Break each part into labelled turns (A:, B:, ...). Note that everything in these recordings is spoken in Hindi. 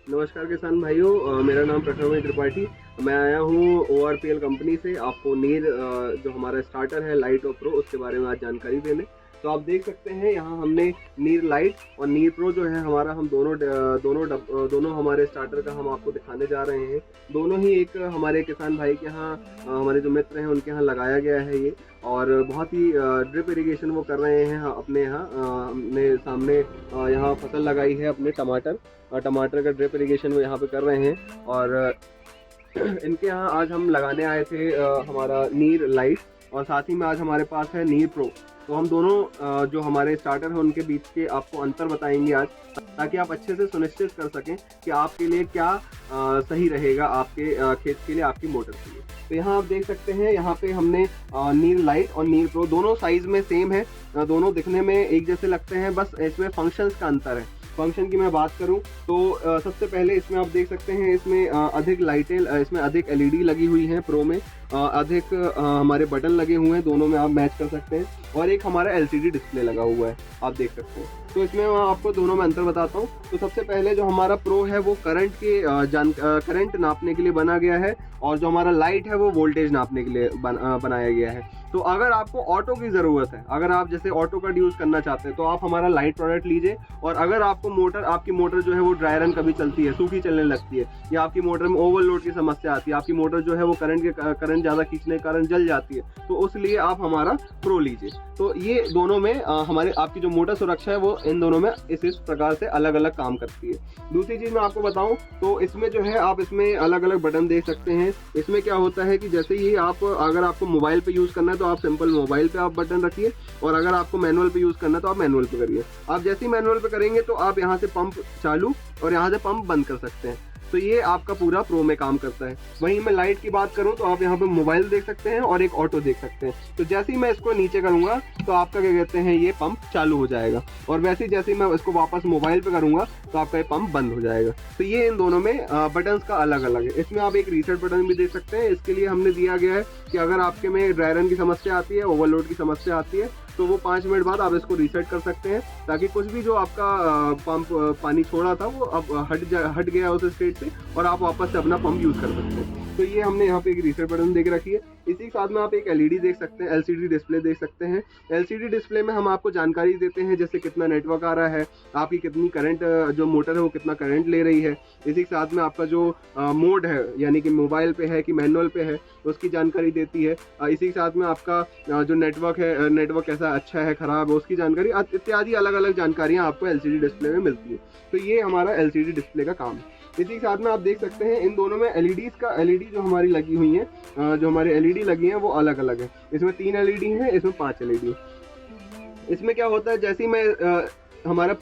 A: नमस्कार किसान भाइयों, मेरा नाम प्रथम त्रिपाठी। मैं आया हूँ ORPL कंपनी से आपको नीर जो हमारा स्टार्टर है लाइट और प्रो उसके बारे में आज जानकारी देने। तो आप देख सकते हैं यहाँ हमने नीर लाइट और नीर प्रो जो है हमारा, हम दोनों हमारे स्टार्टर का हम आपको दिखाने जा रहे हैं। दोनों ही एक हमारे किसान भाई के यहाँ, हमारे जो मित्र हैं उनके यहाँ लगाया गया है ये, और बहुत ही ड्रिप इरिगेशन वो कर रहे हैं अपने यहाँ। हमने सामने यहाँ फसल लगाई है अपने टमाटर का ड्रिप इरिगेशन वो यहाँ पे कर रहे हैं। और इनके यहाँ आज हम लगाने आए थे हमारा नीर लाइट, और साथ ही में आज हमारे पास है नीर प्रो। तो हम दोनों जो हमारे स्टार्टर हैं उनके बीच के आपको अंतर बताएंगे आज, ताकि आप अच्छे से सुनिश्चित कर सकें कि आपके लिए क्या सही रहेगा, आपके खेत के लिए, आपकी मोटर के लिए। तो यहाँ आप देख सकते हैं, यहाँ पे हमने नीर लाइट और नीर प्रो दोनों साइज में सेम है, दोनों दिखने में एक जैसे लगते हैं, बस इसमें फंक्शंस का अंतर है। फंक्शन की मैं बात करूं तो सबसे पहले इसमें आप देख सकते हैं, इसमें अधिक लाइटें, इसमें अधिक LED लगी हुई हैं प्रो में, अधिक हमारे बटन लगे हुए हैं, दोनों में आप मैच कर सकते हैं, और एक हमारा LCD डिस्प्ले लगा हुआ है, आप देख सकते हैं। तो इसमें मैं आपको दोनों में अंतर बताता हूँ। तो सबसे पहले जो हमारा प्रो है वो करंट नापने के लिए बना गया है, और जो हमारा लाइट है वो वोल्टेज नापने के लिए बनाया गया है। तो अगर आपको ऑटो की ज़रूरत है, अगर आप जैसे ऑटो का यूज़ करना चाहते हैं, तो आप हमारा लाइट प्रोडक्ट लीजिए। और अगर आपको आपकी मोटर जो है वो ड्राई रन कभी चलती है, सूखी चलने लगती है, या आपकी मोटर में ओवरलोड की समस्या आती है, आपकी मोटर जो है वो करंट ज़्यादा खींचने के कारण जल जाती है, तो उसलिए आप हमारा प्रो लीजिए। तो ये दोनों में हमारे आपकी जो मोटर सुरक्षा है वो इन दोनों में इस प्रकार से अलग अलग काम करती है। दूसरी चीज़ मैं आपको बताऊं तो इसमें जो है आप इसमें अलग अलग बटन देख सकते हैं। इसमें क्या होता है कि जैसे ही अगर आपको मोबाइल पे यूज़ करना है तो आप सिंपल मोबाइल पे आप बटन रखिए, और अगर आपको मैनुअल पे यूज़ करना है तो आप मैनुअल पे करिए। आप जैसे ही मैनुअल पे करेंगे तो आप यहाँ से पंप चालू और यहाँ से पंप बंद कर सकते हैं। तो ये आपका पूरा प्रो में काम करता है। वहीं मैं लाइट की बात करूं तो आप यहाँ पे मोबाइल देख सकते हैं और एक ऑटो देख सकते हैं। तो जैसे ही मैं इसको नीचे करूंगा तो आपका क्या कहते हैं, ये पंप चालू हो जाएगा, और वैसे ही जैसे ही मैं इसको वापस मोबाइल पे करूंगा तो आपका ये पंप बंद हो जाएगा। तो ये इन दोनों में बटन्स का अलग अलग है। इसमें आप एक रीसेट बटन भी देख सकते हैं। इसके लिए हमने दिया गया है कि अगर आपके में ड्राई रन की समस्या आती है, ओवरलोड की समस्या आती है, तो वो 5 मिनट बाद आप इसको रीसेट कर सकते हैं, ताकि कुछ भी जो आपका पंप पानी छोड़ा था वो अब हट गया उस स्टेट से, और आप वापस से अपना पंप यूज़ कर सकते हैं। तो ये हमने यहाँ पे एक रीसेट बटन देख रखी है। इसी के साथ में आप एक LED देख सकते हैं, LCD डिस्प्ले देख सकते हैं। LCD डिस्प्ले में हम आपको जानकारी देते हैं, जैसे कितना नेटवर्क आ रहा है, आपकी कितनी करंट, जो मोटर है वो कितना करंट ले रही है। इसी के साथ में आपका जो मोड है, यानी कि मोबाइल पे है कि मैनुअल पे है, उसकी जानकारी देती है। इसी के साथ में आपका जो नेटवर्क है, नेटवर्क कैसा अच्छा है, खराब है, उसकी जानकारी इत्यादि अलग अलग जानकारियाँ आपको LCD डिस्प्ले में मिलती है। तो ये हमारा LCD डिस्प्ले का काम है। इसी के साथ में आप देख सकते हैं, इन दोनों में LED जो हमारी लगी हुई है, जो हमारी LED लगी हैं वो अलग अलग है। इसमें 3 LED हैं, इसमें 5 LED है। इसमें क्या होता है, जैसे ही मैं हमारा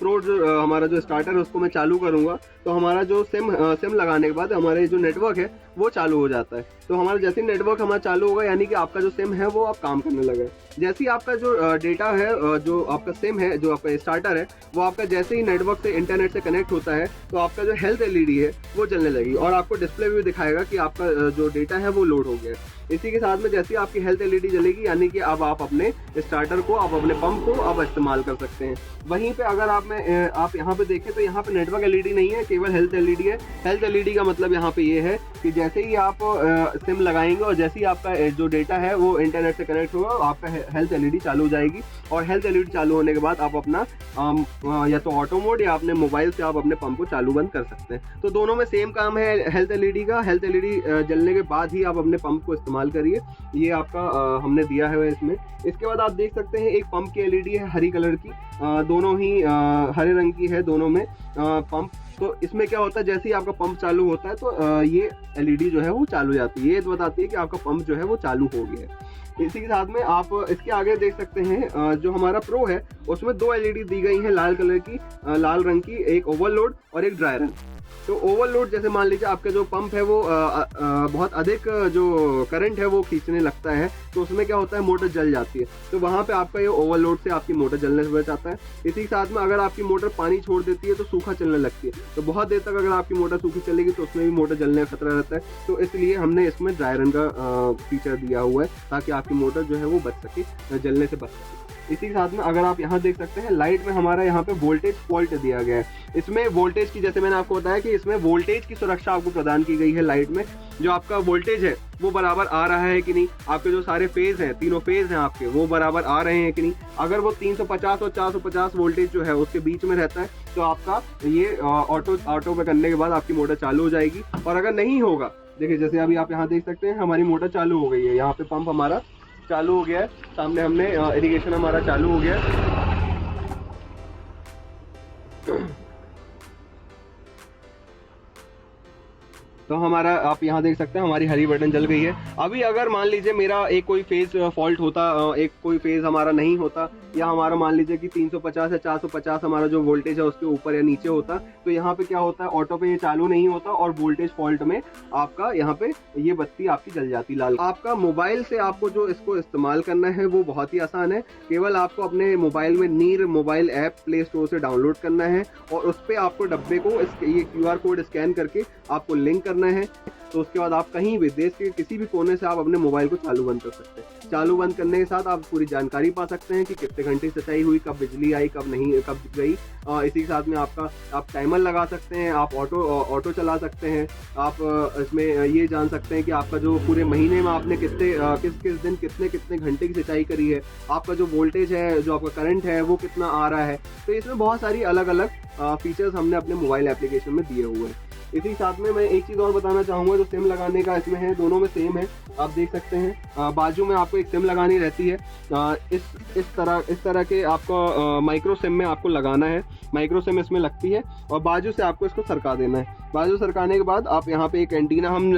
A: हमारा जो स्टार्टर है उसको मैं चालू करूंगा तो हमारा जो सिम लगाने के बाद हमारे जो नेटवर्क है वो चालू हो जाता है। तो हमारा जैसे ही नेटवर्क हमारा चालू होगा, यानी कि आपका जो सिम है वो अब काम करने लगा है। जैसे ही आपका जो डेटा है, जो आपका सिम है, जो आपका स्टार्टर है, वो आपका जैसे ही नेटवर्क से, इंटरनेट से कनेक्ट होता है, तो आपका जो हेल्थ LED है वो जलने लगी, और आपको डिस्प्ले भी दिखाएगा कि आपका जो डेटा है वो लोड हो गया है। इसी के साथ में जैसे ही आपकी हेल्थ LED जलेगी, यानी कि अब आप अपने स्टार्टर को, आप अपने पंप को अब इस्तेमाल कर सकते हैं। वहीं पे अगर आप यहाँ पे देखें तो यहाँ पे नेटवर्क LED नहीं है, केवल हेल्थ LED है। हेल्थ LED का मतलब यहाँ पे ये है कि जैसे ही आप सिम लगाएंगे और जैसे ही आपका जो डेटा है वो इंटरनेट से कनेक्ट होगा, आपका हेल्थ LED चालू हो जाएगी, और हेल्थ LED चालू होने के बाद आप अपना या तो ऑटो मोड या अपने मोबाइल से आप अपने पंप को चालू बंद कर सकते हैं। तो दोनों में सेम काम है हेल्थ LED का। हेल्थ LED जलने के बाद ही आप अपने पंप को इस्तेमाल करिए, ये आपका हमने दिया है इसमें। इसके बाद आप देख सकते हैं, एक पंप की LED है हरी कलर की, दोनों ही हरे रंग की है दोनों में पंप। तो इसमें क्या होता है, जैसे ही आपका पंप चालू होता है तो ये LED जो है वो चालू हो जाती है, ये बताती है कि आपका पंप जो है वो चालू हो गया है। इसी के साथ में आप इसके आगे देख सकते हैं, जो हमारा प्रो है उसमें 2 LED दी गई हैं लाल कलर की, लाल रंग की, एक ओवरलोड और एक ड्राई रन। तो ओवरलोड जैसे मान लीजिए आपका जो पंप है वो बहुत अधिक जो करंट है वो खींचने लगता है, तो उसमें क्या होता है, मोटर जल जाती है। तो वहाँ पे आपका ये ओवरलोड से आपकी मोटर जलने से बच जाता है। इसी के साथ में अगर आपकी मोटर पानी छोड़ देती है तो सूखा चलने लगती है, तो बहुत देर तक अगर आपकी मोटर सूखी चलेगी तो उसमें भी मोटर जलने का खतरा रहता है। तो इसलिए हमने इसमें ड्राई रन का फीचर दिया हुआ है, ताकि आपकी मोटर जो है वो बच सके, जलने से बच सके। इसी के साथ में अगर आप यहाँ देख सकते हैं लाइट में हमारा यहाँ पे वोल्टेज फॉल्ट दिया गया है। इसमें वोल्टेज की, जैसे मैंने आपको बताया कि इसमें वोल्टेज की सुरक्षा आपको प्रदान की गई है। लाइट में जो आपका वोल्टेज है वो बराबर आ रहा है कि नहीं, आपके जो सारे फेज हैं, तीनों फेज हैं आपके, वो बराबर आ रहे हैं कि नहीं। अगर वो 350 और 450 वोल्टेज जो है उसके बीच में रहता है तो आपका ये ऑटो पे करने के बाद आपकी मोटर चालू हो जाएगी। और अगर नहीं होगा, देखिए जैसे अभी आप यहाँ देख सकते हैं हमारी मोटर चालू हो गई है, यहाँ पे पंप हमारा चालू हो गया है, सामने हमने इरिगेशन हमारा चालू हो गया है। तो हमारा आप यहाँ देख सकते हैं हमारी हरी बटन जल गई है। अभी अगर मान लीजिए मेरा एक कोई फेज फॉल्ट होता, एक कोई फेज हमारा नहीं होता, या हमारा मान लीजिए कि 350 या 450 हमारा जो वोल्टेज है उसके ऊपर या नीचे होता, तो यहाँ पे क्या होता है, ऑटो पे ये चालू नहीं होता और वोल्टेज फॉल्ट में आपका यहाँ पे ये बत्ती आपकी जल जाती लाल। आपका मोबाइल से आपको जो इसको इस्तेमाल करना है वो बहुत ही आसान है। केवल आपको अपने मोबाइल में नीर मोबाइल ऐप प्ले स्टोर से डाउनलोड करना है और उस पर आपको डब्बे को ये QR कोड स्कैन करके आपको लिंक करना है। तो उसके बाद आप कहीं भी देश के किसी भी कोने से आप अपने मोबाइल को चालू बंद कर सकते हैं। चालू बंद करने के साथ आप पूरी जानकारी पा सकते हैं कि कितने घंटे सिंचाई हुई, कब बिजली आई, कब नहीं, कब गई। इसी के साथ में आप टाइमर लगा सकते हैं, आप ऑटो चला सकते हैं। आप इसमें ये जान सकते हैं कि आपका जो पूरे महीने में आपने किस दिन कितने घंटे की सिंचाई करी है, आपका जो वोल्टेज है, जो आपका करंट है वो कितना आ रहा है। तो इसमें बहुत सारी अलग अलग फीचर्स हमने अपने मोबाइल एप्लीकेशन में दिए हुए हैं। इसी साथ में मैं एक चीज़ और बताना चाहूँगा, जो सिम लगाने का इसमें है, दोनों में सेम है। आप देख सकते हैं बाजू में आपको एक सिम लगानी रहती है। इस तरह के आपको माइक्रो सिम में आपको लगाना है, माइक्रो सिम इसमें लगती है और बाजू से आपको इसको सरका देना है। बाजू सरकाने के बाद आप यहाँ पे एक एंटीना हम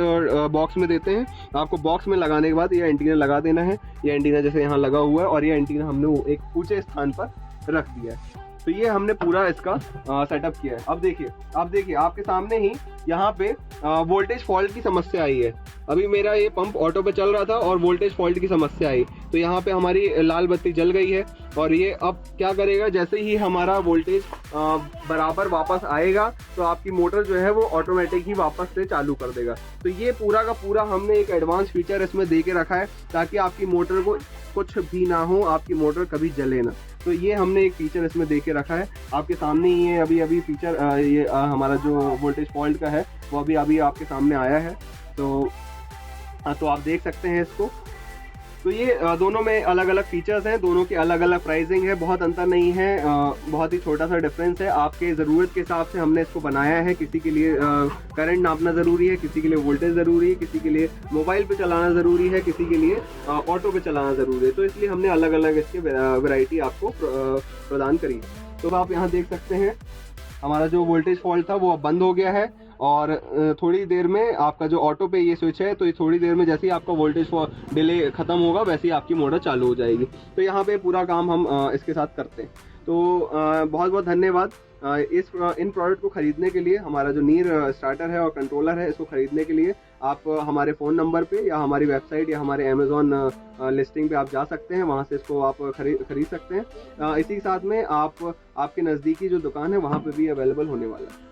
A: बॉक्स में देते हैं, आपको बॉक्स में लगाने के बाद ये एंटीना लगा देना है। ये एंटीना जैसे यहाँ लगा हुआ है और ये एंटीना हमने एक ऊंचे स्थान पर रख दिया है। तो ये हमने पूरा इसका सेटअप किया है। अब देखिए आपके सामने ही यहाँ पे वोल्टेज फॉल्ट की समस्या आई है। अभी मेरा ये पंप ऑटो पे चल रहा था और वोल्टेज फॉल्ट की समस्या आई, तो यहाँ पे हमारी लाल बत्ती जल गई है। और ये अब क्या करेगा, जैसे ही हमारा वोल्टेज बराबर वापस आएगा तो आपकी मोटर जो है वो ऑटोमेटिक ही वापस से चालू कर देगा। तो ये पूरा का पूरा हमने एक एडवांस फीचर इसमें दे के रखा है ताकि आपकी मोटर को कुछ भी ना हो, आपकी मोटर कभी जले ना। तो ये हमने एक फीचर इसमें दे के रखा है। आपके सामने ही ये अभी फीचर हमारा जो वोल्टेज फॉल्ट का है वो अभी आपके सामने आया है। तो आप देख सकते हैं इसको। तो ये दोनों में अलग अलग फीचर्स हैं, दोनों की अलग अलग प्राइसिंग है, बहुत अंतर नहीं है, बहुत ही छोटा सा डिफरेंस है। आपके ज़रूरत के हिसाब से हमने इसको बनाया है। किसी के लिए करंट नापना ज़रूरी है, किसी के लिए वोल्टेज ज़रूरी है, किसी के लिए मोबाइल पे चलाना ज़रूरी है, किसी के लिए ऑटो पे चलाना ज़रूरी है। तो इसलिए हमने अलग अलग इसके वैरायटी आपको प्रदान करी। तो आप यहाँ देख सकते हैं हमारा जो वोल्टेज फॉल्ट था वो अब बंद हो गया है और थोड़ी देर में आपका जो ऑटो पे ये स्विच है, तो ये थोड़ी देर में जैसे ही आपका वोल्टेज डिले खत्म होगा वैसे ही आपकी मोटर चालू हो जाएगी। तो यहाँ पे पूरा काम हम इसके साथ करते हैं। तो बहुत बहुत धन्यवाद। इन प्रोडक्ट को ख़रीदने के लिए, हमारा जो नीर स्टार्टर है और कंट्रोलर है, इसको ख़रीदने के लिए आप हमारे फ़ोन नंबर पे या हमारी वेबसाइट या हमारे अमेज़ॉन लिस्टिंग पे आप जा सकते हैं, वहाँ से इसको आप खरीद सकते हैं। इसी के साथ में आपके नज़दीकी जो दुकान है वहाँ पे भी अवेलेबल होने वाला है।